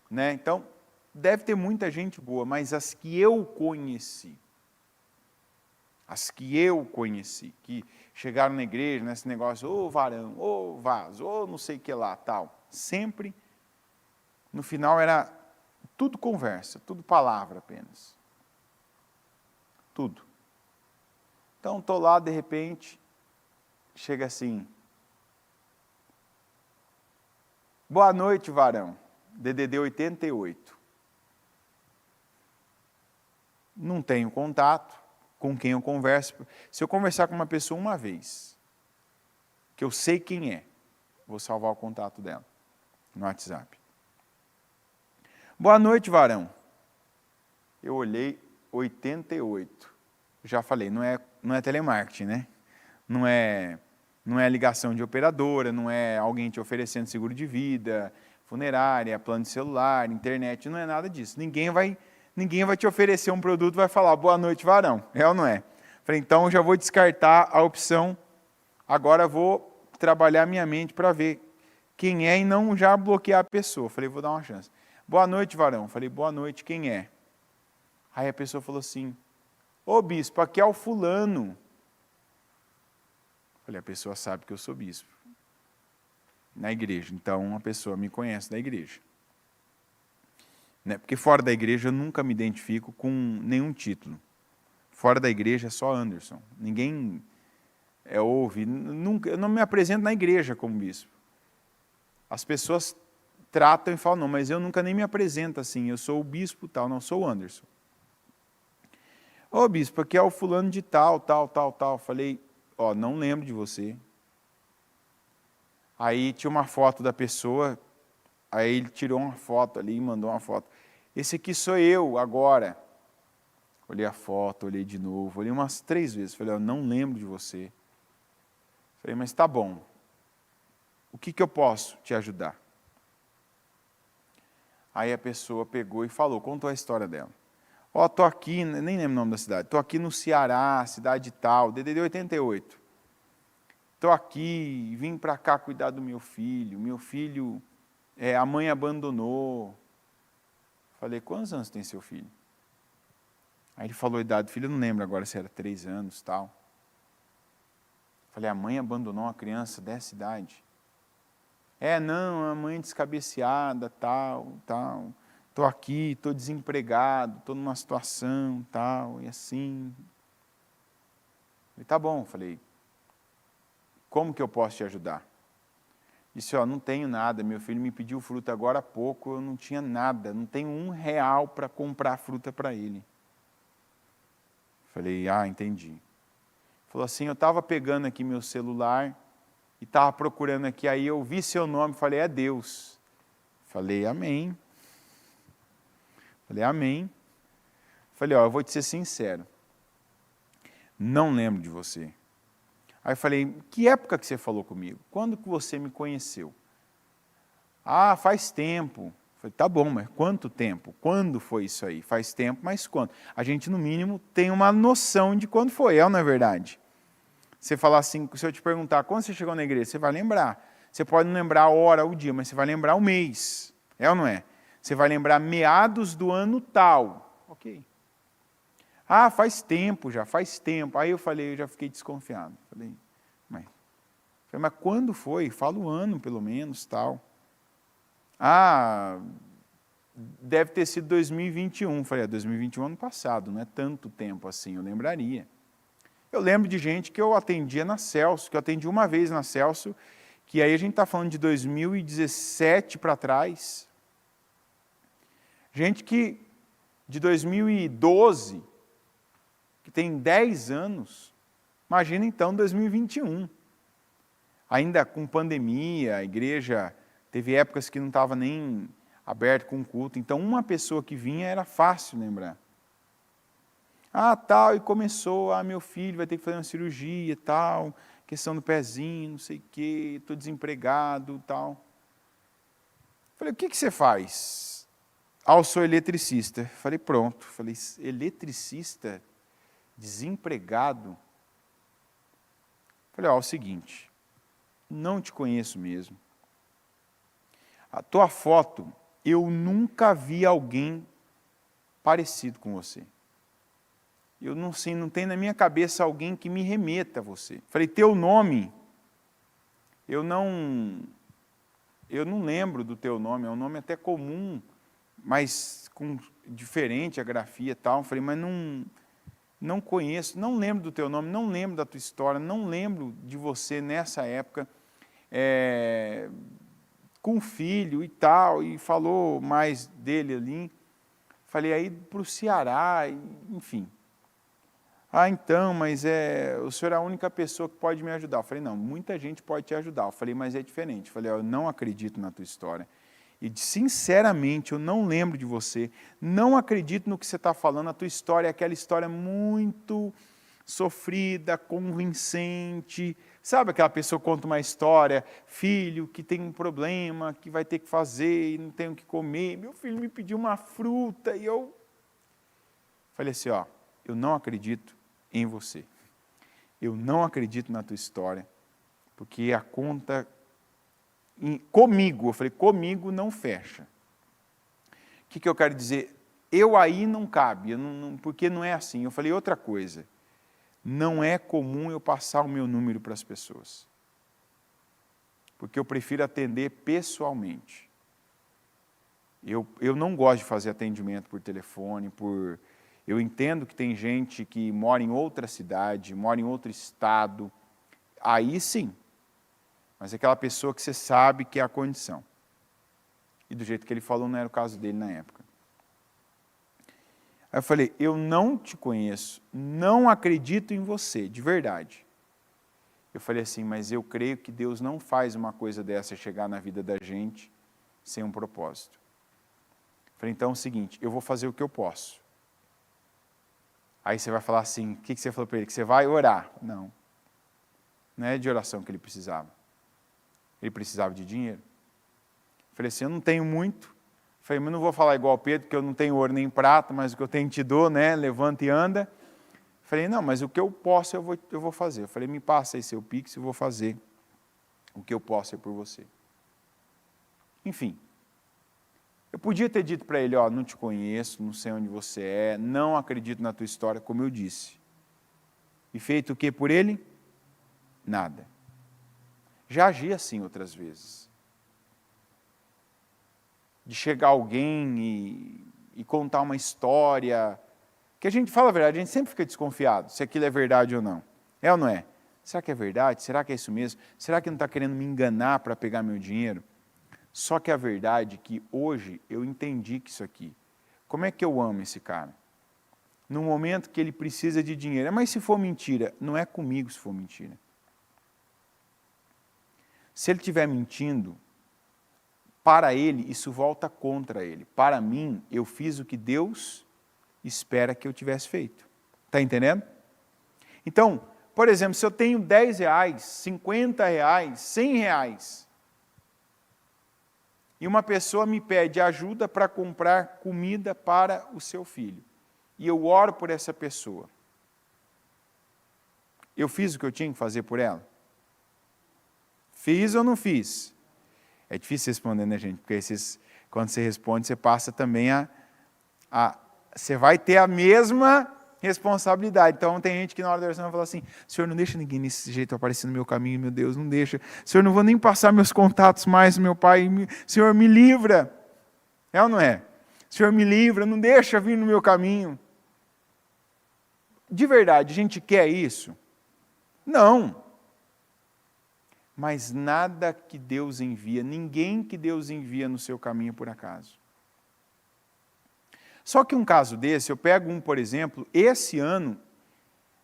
né? Então, deve ter muita gente boa, mas as que eu conheci, que chegaram na igreja, nesse negócio, ô varão, ô vaso, ô não sei o que lá, tal. Sempre, no final era tudo conversa, tudo palavra apenas. Tudo. Então, estou lá, de repente, chega assim, boa noite, varão, DDD 88. Não tenho contato com quem eu converso. Se eu conversar com uma pessoa uma vez, que eu sei quem é, vou salvar o contato dela no WhatsApp. Boa noite, varão. Eu olhei 88. Já falei, não é telemarketing, né? Não é ligação de operadora, não é alguém te oferecendo seguro de vida, funerária, plano de celular, internet, não é nada disso. Ninguém vai te oferecer um produto e vai falar, boa noite, varão. É ou não é? Falei, então eu já vou descartar a opção, agora vou trabalhar minha mente para ver quem é e não já bloquear a pessoa. Falei, vou dar uma chance. Boa noite, varão. Falei, boa noite, quem é? Aí a pessoa falou assim, ô bispo, aqui é o fulano. Falei, a pessoa sabe que eu sou bispo. Na igreja, então a pessoa me conhece da igreja. Né? Porque fora da igreja eu nunca me identifico com nenhum título. Fora da igreja é só Anderson. Ninguém ouve, nunca, eu não me apresento na igreja como bispo. as pessoas tratam e falam, não, mas eu nunca nem me apresento assim, eu sou o bispo tal, não, sou o Anderson. Ô bispo, aqui é o fulano de tal, tal, tal, tal. Falei, ó, não lembro de você. Aí tinha uma foto da pessoa, aí ele tirou uma foto ali e mandou uma foto. Esse aqui sou eu agora. Olhei a foto, olhei de novo, olhei umas 3 vezes. Falei, ó, não lembro de você. Falei, mas tá bom. O que eu posso te ajudar? Aí a pessoa pegou e falou, contou a história dela. Ó, tô aqui, nem lembro o nome da cidade, tô aqui no Ceará, cidade tal, DDD 88. Tô aqui, vim para cá cuidar do meu filho, a mãe abandonou. Falei, quantos anos tem seu filho? Aí ele falou a idade do filho, eu não lembro agora se era 3 anos, tal. Falei, a mãe abandonou uma criança dessa idade? Não, a mãe descabeceada, tal, tal. Estou aqui, estou desempregado, estou numa situação, tal, e assim. Falei, tá bom, falei, como que eu posso te ajudar? Disse, ó, não tenho nada, meu filho me pediu fruta agora há pouco, eu não tinha nada, não tenho R$1 para comprar fruta para ele. Falei, entendi. Falou assim, eu estava pegando aqui meu celular e estava procurando aqui, aí eu vi seu nome, falei, é Deus. Falei, amém. Falei, amém. Falei, ó, eu vou te ser sincero, não lembro de você. Aí eu falei, que época que você falou comigo? Quando que você me conheceu? Faz tempo. Falei, tá bom, mas quanto tempo? Quando foi isso aí? Faz tempo, mas quando? A gente, no mínimo, tem uma noção de quando foi, não é verdade? Você falar assim, se eu te perguntar, quando você chegou na igreja, você vai lembrar. Você pode não lembrar a hora, o dia, mas você vai lembrar o mês. É ou não é? Você vai lembrar meados do ano tal. Ok. Faz tempo já, faz tempo. Aí eu falei, eu já fiquei desconfiado. Falei, mas quando foi? Fala o ano, pelo menos, tal. Deve ter sido 2021. Falei, 2021 ano passado, não é tanto tempo assim, eu lembraria. Eu lembro de gente que eu atendia na Celso, que eu atendi uma vez na Celso, que aí a gente está falando de 2017 para trás. Gente que, de 2012, que tem 10 anos, imagina então 2021. Ainda com pandemia, a igreja teve épocas que não estava nem aberta com culto, então uma pessoa que vinha era fácil lembrar. Tal, e começou, meu filho vai ter que fazer uma cirurgia, tal, questão do pezinho, não sei o quê, estou desempregado, tal. Falei, o que você faz? Eu sou eletricista. Falei, pronto. Falei, eletricista? Desempregado? Falei, é o seguinte, não te conheço mesmo. A tua foto, eu nunca vi alguém parecido com você. Eu não sei, não tem na minha cabeça alguém que me remeta a você. Falei, teu nome, eu não lembro do teu nome, é um nome até comum, mas diferente a grafia e tal. Falei, mas não conheço, não lembro do teu nome, não lembro da tua história, não lembro de você nessa época, com filho e tal, e falou mais dele ali. Falei, aí para o Ceará, enfim. Então, mas o senhor é a única pessoa que pode me ajudar. Eu falei, não, muita gente pode te ajudar. Eu falei, mas é diferente. Eu falei, eu não acredito na tua história. E, sinceramente, eu não lembro de você. Não acredito no que você está falando. A tua história é aquela história muito sofrida, convincente. Sabe aquela pessoa que conta uma história, filho que tem um problema, que vai ter que fazer e não tem o que comer. Meu filho me pediu uma fruta e eu falei assim, eu não acredito em você. Eu não acredito na tua história, porque a conta comigo, eu falei, comigo não fecha. O que eu quero dizer? Eu aí não cabe, porque não é assim. Eu falei outra coisa, não é comum eu passar o meu número para as pessoas, porque eu prefiro atender pessoalmente. Eu não gosto de fazer atendimento por telefone, eu entendo que tem gente que mora em outra cidade, mora em outro estado, aí sim. mas aquela pessoa que você sabe que é a condição. E do jeito que ele falou, não era o caso dele na época. Aí eu falei, eu não te conheço, não acredito em você, de verdade. Eu falei assim, mas eu creio que Deus não faz uma coisa dessa chegar na vida da gente sem um propósito. Eu falei, então é o seguinte, eu vou fazer o que eu posso. Aí você vai falar assim, o que você falou para ele? Que você vai orar. Não. Não é de oração que ele precisava. Ele precisava de dinheiro. Eu falei assim, eu não tenho muito. Eu falei, mas não vou falar igual Pedro, que eu não tenho ouro nem prata, mas o que eu tenho te dou, né? Levanta e anda. Eu falei, não, mas o que eu posso eu vou fazer. Eu falei, me passa aí seu Pix, eu vou fazer o que eu posso por você. Enfim. Eu podia ter dito para ele, ó, não te conheço, não sei onde você é, não acredito na tua história, como eu disse. E feito o que por ele? Nada. Já agi assim outras vezes. De chegar alguém e contar uma história, que a gente fala a verdade, a gente sempre fica desconfiado se aquilo é verdade ou não. É ou não é? Será que é verdade? Será que é isso mesmo? Será que não está querendo me enganar para pegar meu dinheiro? Só que a verdade é que hoje eu entendi que isso aqui, como é que eu amo esse cara? No momento que ele precisa de dinheiro, mas se for mentira, não é comigo se for mentira. Se ele estiver mentindo, para ele, isso volta contra ele. Para mim, eu fiz o que Deus espera que eu tivesse feito. Está entendendo? Então, por exemplo, se eu tenho 10 reais, 50 reais, 100 reais, e uma pessoa me pede ajuda para comprar comida para o seu filho, e eu oro por essa pessoa, eu fiz o que eu tinha que fazer por ela? Fiz ou não fiz? É difícil responder, né, gente? Porque quando você responde, você passa também você vai ter a mesma responsabilidade. Então, tem gente que na hora da oração vai falar assim, Senhor, não deixa ninguém desse jeito aparecer no meu caminho, meu Deus, não deixa. Senhor, não vou nem passar meus contatos mais, meu Pai. Senhor, me livra. É ou não é? Senhor, me livra, não deixa vir no meu caminho. De verdade, a gente quer isso? Não. Mas nada que Deus envia, ninguém que Deus envia no seu caminho por acaso. Só que um caso desse, eu pego por exemplo, esse ano,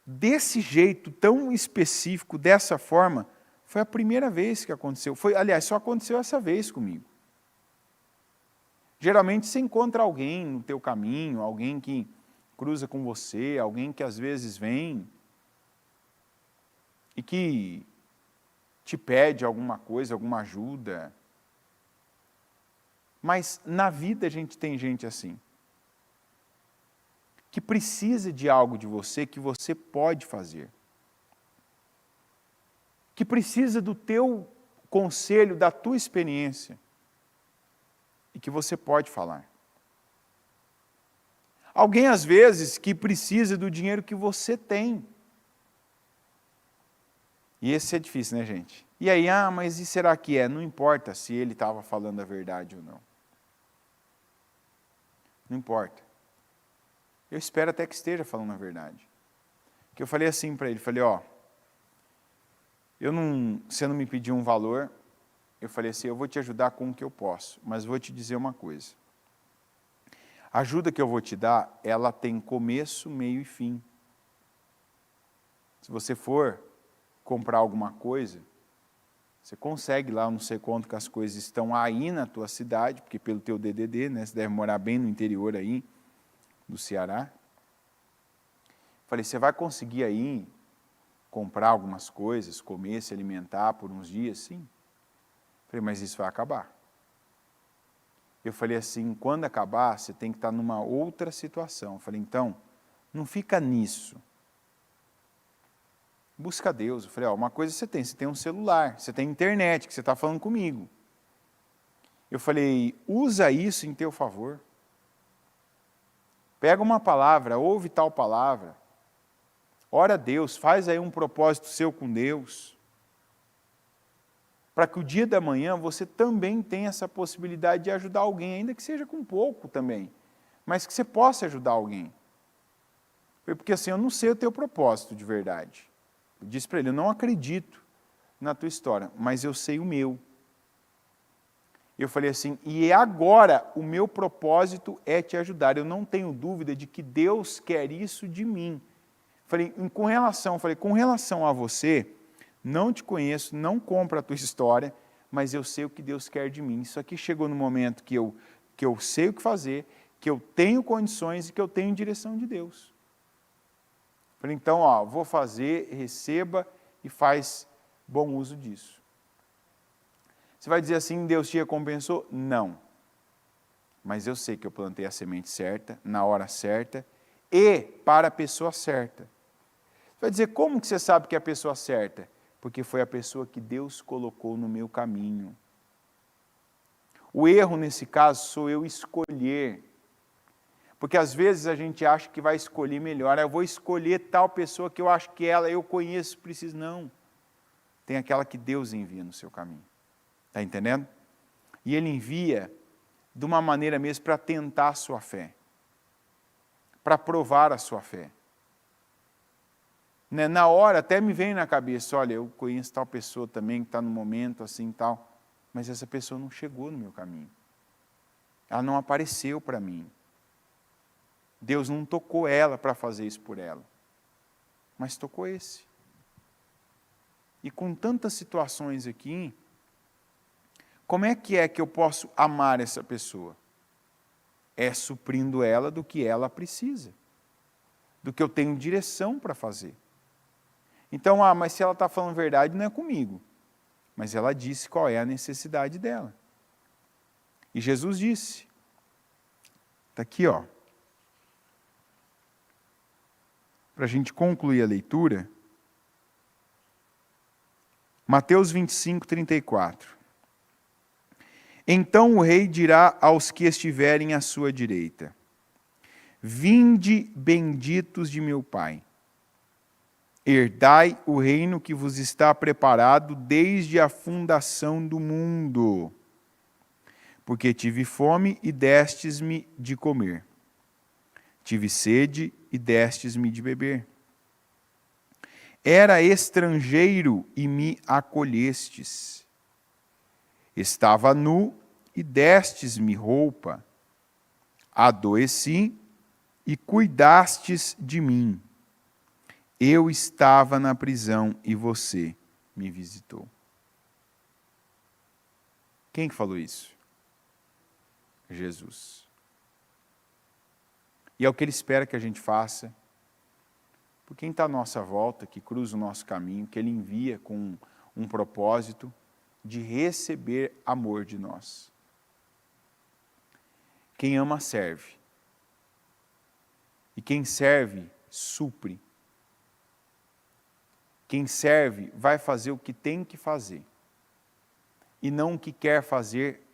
desse jeito tão específico, dessa forma, foi a primeira vez que aconteceu. Aliás, só aconteceu essa vez comigo. Geralmente você encontra alguém no teu caminho, alguém que cruza com você, alguém que às vezes vem e que te pede alguma coisa, alguma ajuda. Mas na vida a gente tem gente assim, que precisa de algo de você que você pode fazer. Que precisa do teu conselho, da tua experiência. E que você pode falar. Alguém, às vezes, que precisa do dinheiro que você tem. E esse é difícil, né, gente? E aí, mas e será que é? Não importa se ele estava falando a verdade ou não. Não importa. Eu espero até que esteja falando a verdade. Que eu falei assim para ele, falei, você não me pediu um valor, eu falei assim, eu vou te ajudar com o que eu posso, mas vou te dizer uma coisa. A ajuda que eu vou te dar, ela tem começo, meio e fim. Se você for comprar alguma coisa, você consegue lá, eu não sei quanto que as coisas estão aí na tua cidade, porque pelo teu DDD, né, você deve morar bem no interior aí, do Ceará. Falei, você vai conseguir aí comprar algumas coisas, comer, se alimentar por uns dias? Sim. Falei, mas isso vai acabar. Eu falei assim, quando acabar, você tem que estar numa outra situação. Falei, então, não fica nisso. Busca Deus. Eu falei, uma coisa você tem um celular, você tem internet, que você está falando comigo. Eu falei, usa isso em teu favor. Pega uma palavra, ouve tal palavra. Ora a Deus, faz aí um propósito seu com Deus. Para que o dia da manhã você também tenha essa possibilidade de ajudar alguém, ainda que seja com pouco também. Mas que você possa ajudar alguém. Porque assim, eu não sei o teu propósito de verdade. Eu disse para ele, eu não acredito na tua história, mas eu sei o meu. Eu falei assim, e agora o meu propósito é te ajudar. Eu não tenho dúvida de que Deus quer isso de mim. Falei, com relação a você, não te conheço, não compro a tua história, mas eu sei o que Deus quer de mim. Isso aqui chegou no momento que eu sei o que fazer, que eu tenho condições e que eu tenho direção de Deus. Falei, então, vou fazer, receba e faz bom uso disso. Você vai dizer assim, Deus te recompensou? Não. Mas eu sei que eu plantei a semente certa, na hora certa e para a pessoa certa. Você vai dizer, como que você sabe que é a pessoa certa? Porque foi a pessoa que Deus colocou no meu caminho. O erro nesse caso sou eu escolher. Porque às vezes a gente acha que vai escolher melhor. Eu vou escolher tal pessoa que eu acho que eu conheço, preciso. Não. Tem aquela que Deus envia no seu caminho. Está entendendo? E Ele envia de uma maneira mesmo para tentar a sua fé. Para provar a sua fé. Na hora até me vem na cabeça, olha, eu conheço tal pessoa também que está no momento assim tal, mas essa pessoa não chegou no meu caminho. Ela não apareceu para mim. Deus não tocou ela para fazer isso por ela, mas tocou esse. E com tantas situações aqui, como é que eu posso amar essa pessoa? É suprindo ela do que ela precisa, do que eu tenho direção para fazer. Então, mas se ela está falando verdade, não é comigo. Mas ela disse qual é a necessidade dela. E Jesus disse, está aqui, para a gente concluir a leitura, Mateus 25, 34. Então o rei dirá aos que estiverem à sua direita, vinde benditos de meu Pai, herdai o reino que vos está preparado desde a fundação do mundo. Porque tive fome e destes-me de comer. Tive sede e destes-me de beber. Era estrangeiro e me acolhestes. Estava nu e destes-me roupa. Adoeci e cuidastes de mim. Eu estava na prisão e você me visitou. Quem falou isso? Jesus. E é o que Ele espera que a gente faça por quem está à nossa volta, que cruza o nosso caminho, que Ele envia com um propósito de receber amor de nós. Quem ama, serve. E quem serve, supre. Quem serve vai fazer o que tem que fazer. E não o que quer fazer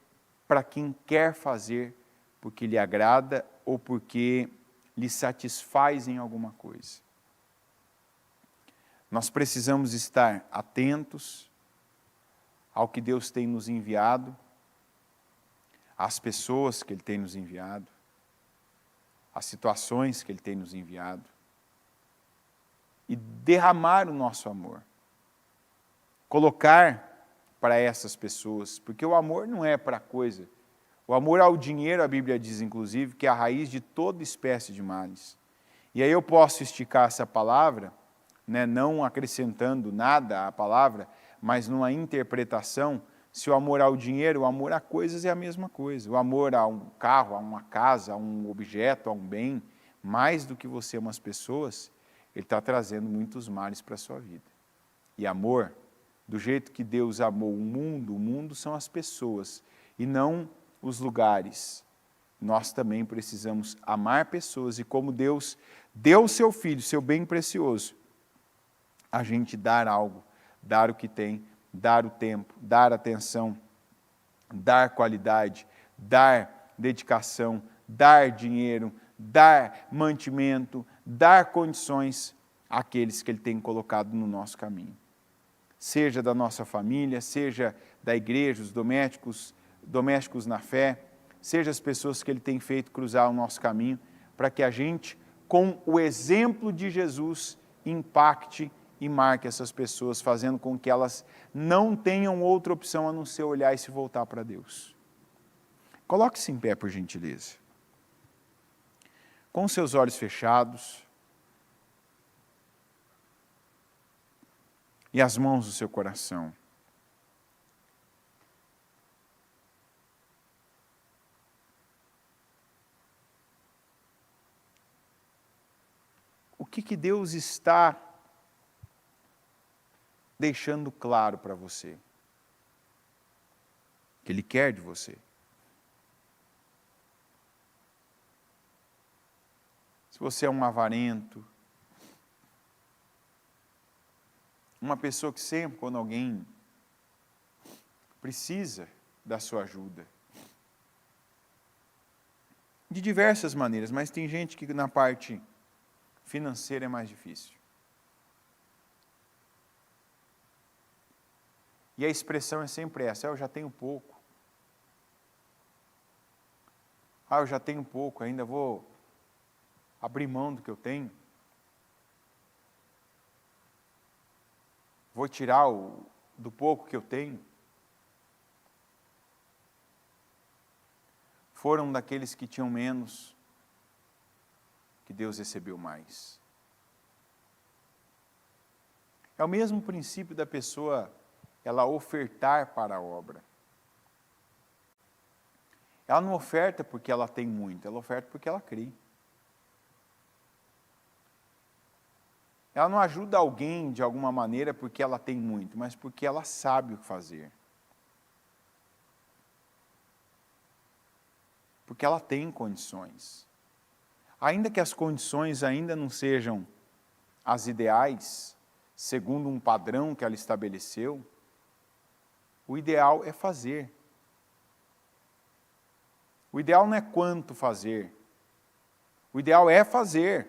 para quem quer fazer, porque lhe agrada ou porque lhe satisfaz em alguma coisa. Nós precisamos estar atentos ao que Deus tem nos enviado, às pessoas que Ele tem nos enviado, às situações que Ele tem nos enviado, e derramar o nosso amor. Colocar para essas pessoas, porque o amor não é para coisa. O amor ao dinheiro, a Bíblia diz, inclusive, que é a raiz de toda espécie de males. E aí eu posso esticar essa palavra, não acrescentando nada à palavra, mas numa interpretação, se o amor ao dinheiro, o amor a coisas é a mesma coisa. O amor a um carro, a uma casa, a um objeto, a um bem, mais do que você ama as pessoas, ele está trazendo muitos males para a sua vida. E amor, do jeito que Deus amou o mundo são as pessoas, e não os lugares. Nós também precisamos amar pessoas, e como Deus deu o seu Filho, seu bem precioso, a gente dar algo, dar o que tem, dar o tempo, dar atenção, dar qualidade, dar dedicação, dar dinheiro, dar mantimento, dar condições àqueles que Ele tem colocado no nosso caminho. Seja da nossa família, seja da igreja, os domésticos na fé, seja as pessoas que Ele tem feito cruzar o nosso caminho, para que a gente, com o exemplo de Jesus, impacte e marque essas pessoas, fazendo com que elas não tenham outra opção a não ser olhar e se voltar para Deus. Coloque-se em pé, por gentileza. Com seus olhos fechados e as mãos no seu coração. O que Deus está deixando claro para você? Que Ele quer de você. Se você é um avarento, uma pessoa que sempre, quando alguém precisa da sua ajuda, de diversas maneiras, mas tem gente que na parte financeira é mais difícil. E a expressão é sempre essa: eu já tenho pouco. Eu já tenho pouco, ainda vou abrir mão do que eu tenho. Vou tirar do pouco que eu tenho. Foram daqueles que tinham menos que Deus recebeu mais. É o mesmo princípio da pessoa, ela ofertar para a obra. Ela não oferta porque ela tem muito, ela oferta porque ela crê. Ela não ajuda alguém de alguma maneira porque ela tem muito, mas porque ela sabe o que fazer. Porque ela tem condições. Ainda que as condições ainda não sejam as ideais, segundo um padrão que ela estabeleceu, o ideal é fazer. O ideal não é quanto fazer. O ideal é fazer.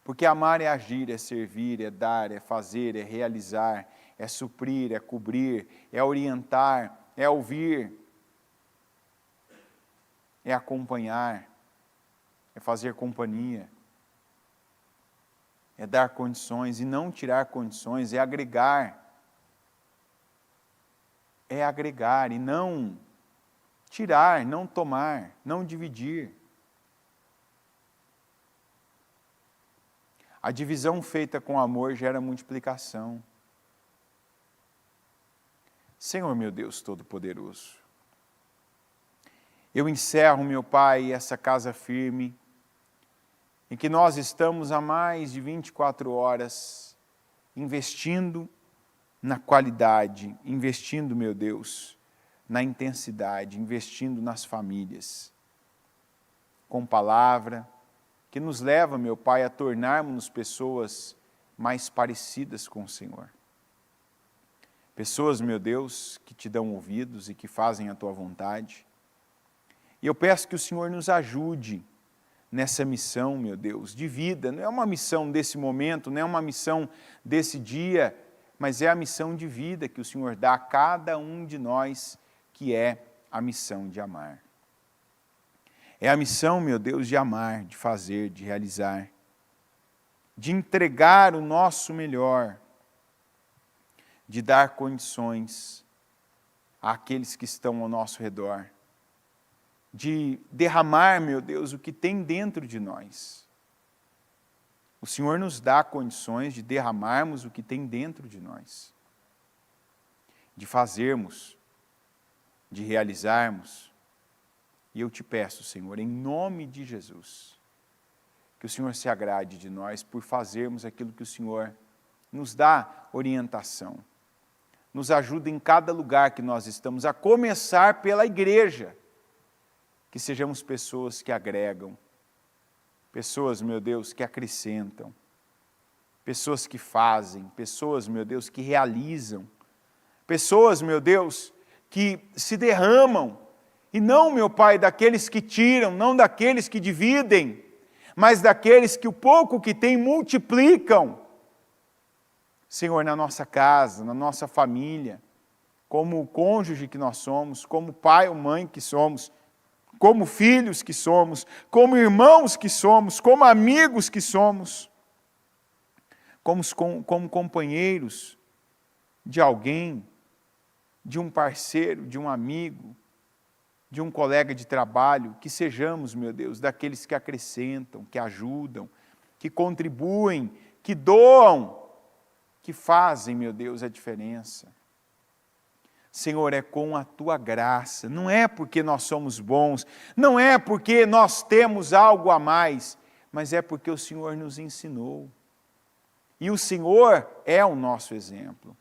Porque amar é agir, é servir, é dar, é fazer, é realizar, é suprir, é cobrir, é orientar, é ouvir, é acompanhar, é fazer companhia, é dar condições e não tirar condições, é agregar e não tirar, não tomar, não dividir. A divisão feita com amor gera multiplicação. Senhor meu Deus Todo-Poderoso, eu encerro, meu Pai, essa casa firme, em que nós estamos há mais de 24 horas investindo na qualidade, investindo, meu Deus, na intensidade, investindo nas famílias, com palavra, que nos leva, meu Pai, a tornarmos pessoas mais parecidas com o Senhor. Pessoas, meu Deus, que te dão ouvidos e que fazem a tua vontade. E eu peço que o Senhor nos ajude nessa missão, meu Deus, de vida. Não é uma missão desse momento, não é uma missão desse dia, mas é a missão de vida que o Senhor dá a cada um de nós, que é a missão de amar. É a missão, meu Deus, de amar, de fazer, de realizar, de entregar o nosso melhor, de dar condições àqueles que estão ao nosso redor, de derramar, meu Deus, o que tem dentro de nós. O Senhor nos dá condições de derramarmos o que tem dentro de nós, de fazermos, de realizarmos. E eu te peço, Senhor, em nome de Jesus, que o Senhor se agrade de nós por fazermos aquilo que o Senhor nos dá orientação. Nos ajuda em cada lugar que nós estamos, a começar pela igreja. Que sejamos pessoas que agregam, pessoas, meu Deus, que acrescentam, pessoas que fazem, pessoas, meu Deus, que realizam, pessoas, meu Deus, que se derramam, e não, meu Pai, daqueles que tiram, não daqueles que dividem, mas daqueles que o pouco que têm multiplicam. Senhor, na nossa casa, na nossa família, como cônjuge que nós somos, como pai ou mãe que somos, como filhos que somos, como irmãos que somos, como amigos que somos, como companheiros de alguém, de um parceiro, de um amigo, de um colega de trabalho, que sejamos, meu Deus, daqueles que acrescentam, que ajudam, que contribuem, que doam, que fazem, meu Deus, a diferença. Senhor, é com a Tua graça, não é porque nós somos bons, não é porque nós temos algo a mais, mas é porque o Senhor nos ensinou. E o Senhor é o nosso exemplo.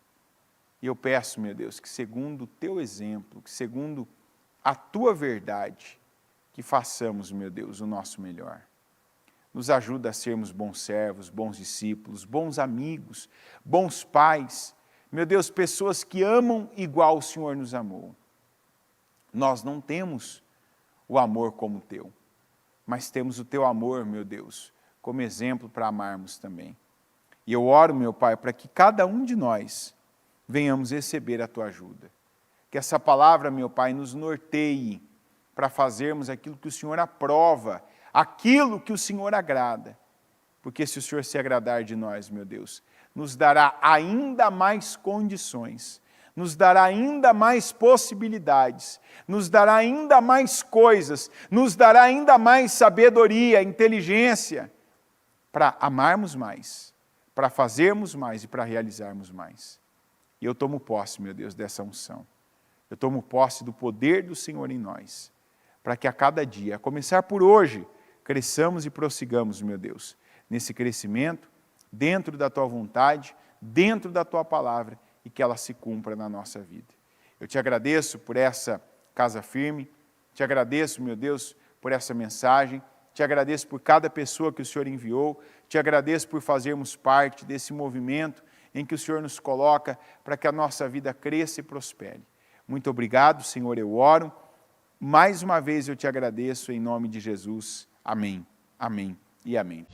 E eu peço, meu Deus, que segundo o Teu exemplo, que segundo a Tua verdade, que façamos, meu Deus, o nosso melhor. Nos ajuda a sermos bons servos, bons discípulos, bons amigos, bons pais. Meu Deus, pessoas que amam igual o Senhor nos amou. Nós não temos o amor como o Teu, mas temos o Teu amor, meu Deus, como exemplo para amarmos também. E eu oro, meu Pai, para que cada um de nós venhamos receber a Tua ajuda. Que essa palavra, meu Pai, nos norteie para fazermos aquilo que o Senhor aprova, aquilo que o Senhor agrada. Porque se o Senhor se agradar de nós, meu Deus, nos dará ainda mais condições, nos dará ainda mais possibilidades, nos dará ainda mais coisas, nos dará ainda mais sabedoria, inteligência, para amarmos mais, para fazermos mais e para realizarmos mais. E eu tomo posse, meu Deus, dessa unção. Eu tomo posse do poder do Senhor em nós, para que a cada dia, a começar por hoje, cresçamos e prossigamos, meu Deus, nesse crescimento, dentro da Tua vontade, dentro da Tua palavra, e que ela se cumpra na nossa vida. Eu te agradeço por essa casa firme, te agradeço, meu Deus, por essa mensagem, te agradeço por cada pessoa que o Senhor enviou, te agradeço por fazermos parte desse movimento em que o Senhor nos coloca para que a nossa vida cresça e prospere. Muito obrigado, Senhor, eu oro. Mais uma vez eu te agradeço em nome de Jesus. Amém, amém e amém.